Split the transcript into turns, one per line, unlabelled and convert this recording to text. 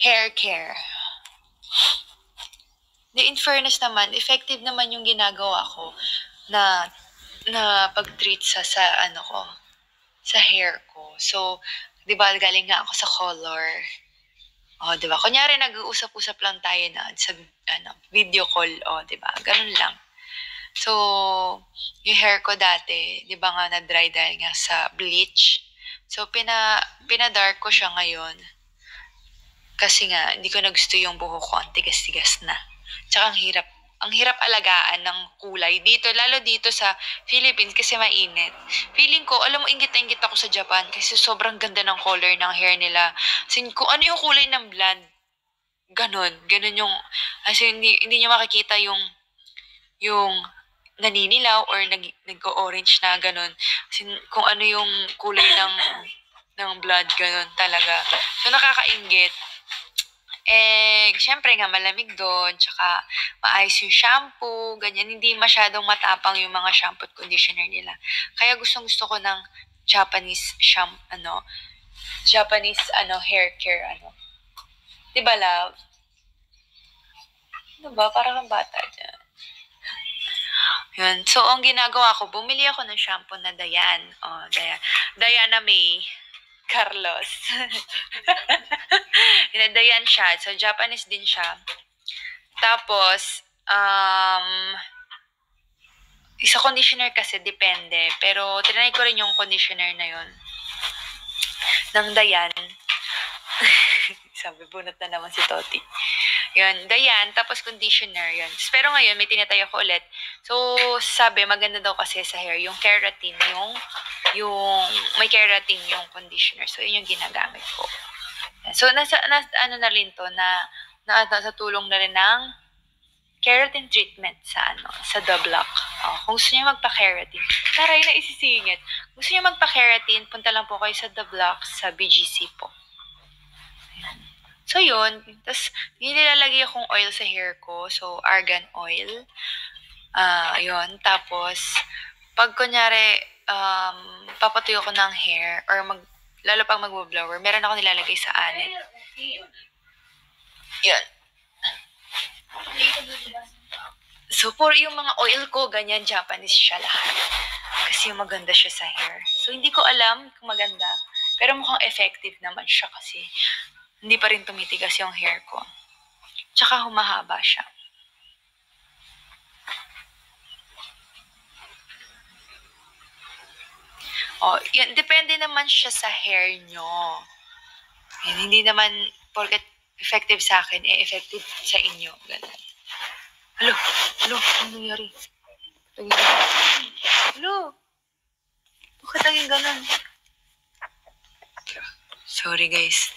hair care. In fairness naman, effective naman yung ginagawa ko na pag-treat sa ano ko, sa hair ko. So, 'di ba galing nga ako sa color. Oh, 'di ba? Kunyari nag-uusap-usap lang tayo na sa video call, oh, 'di ba? Ganun lang. So, yung hair ko dati, 'di ba nga na-dry dahil nga sa bleach. So, pina-dark ko siya ngayon. Kasi nga, hindi ko na gusto yung buhok ko, ang tigas-tigas na. Tsaka ang hirap alagaan ng kulay dito, lalo dito sa Philippines kasi mainit. Feeling ko, alam mo, inggit na inggit ako sa Japan kasi sobrang ganda ng color ng hair nila. Kung ano yung kulay ng blonde, ganon yung, hindi nyo makikita yung naninilaw or nag-orange na ganon. Kung ano yung kulay ng blood, ganon talaga. So, nakakainggit. Syempre nga malamig doon, tsaka maayos yung shampoo, ganyan. Hindi masyadong matapang yung mga shampoo at conditioner nila. Kaya gustong-gusto ko ng Japanese hair care, 'Di ba, love? Ano ba? Parang ang bata dyan. Yun. So, ang ginagawa ko, bumili ako ng shampoo na Dayan. Oh, Diana May Carlos. Dayan siya. So, Japanese din siya. Tapos, sa conditioner kasi depende. Pero, tinry ko rin yung conditioner na yun. Ng Dayan. Sabi, bunot na naman si Toti. Yun, Dayan, tapos conditioner, yun. Pero ngayon, may tinatay ako ulit. So, sabi, maganda daw kasi sa hair, yung keratin, may keratin yung conditioner. So, yun yung ginagamit ko. So, ano na rin to, sa tulong na rin ng keratin treatment sa The Block. Oh, kung gusto niyo magpa-keratin, taray na isisingit. Gusto niyo magpa-keratin, punta lang po kayo sa The Block sa BGC po. Ayan. So, yun. Tapos, nilalagay akong oil sa hair ko. So, argan oil. Yun. Tapos, pag kunyari, papatuyo ko ng hair, or lalo pag mag-blower, meron ako nilalagay sa anit. Yun. So, yung mga oil ko, ganyan, Japanese siya lahat. Kasi maganda siya sa hair. So, hindi ko alam kung maganda. Pero mukhang effective naman siya kasi hindi pa rin tumitigas yung hair ko. Tsaka humahaba siya. Oh, yan, depende naman siya sa hair nyo. Yan, hindi naman porket effective sa akin, effective sa inyo. Ganun. Hello, ano nangyari? Hello, bakit naging ganun? Sorry guys.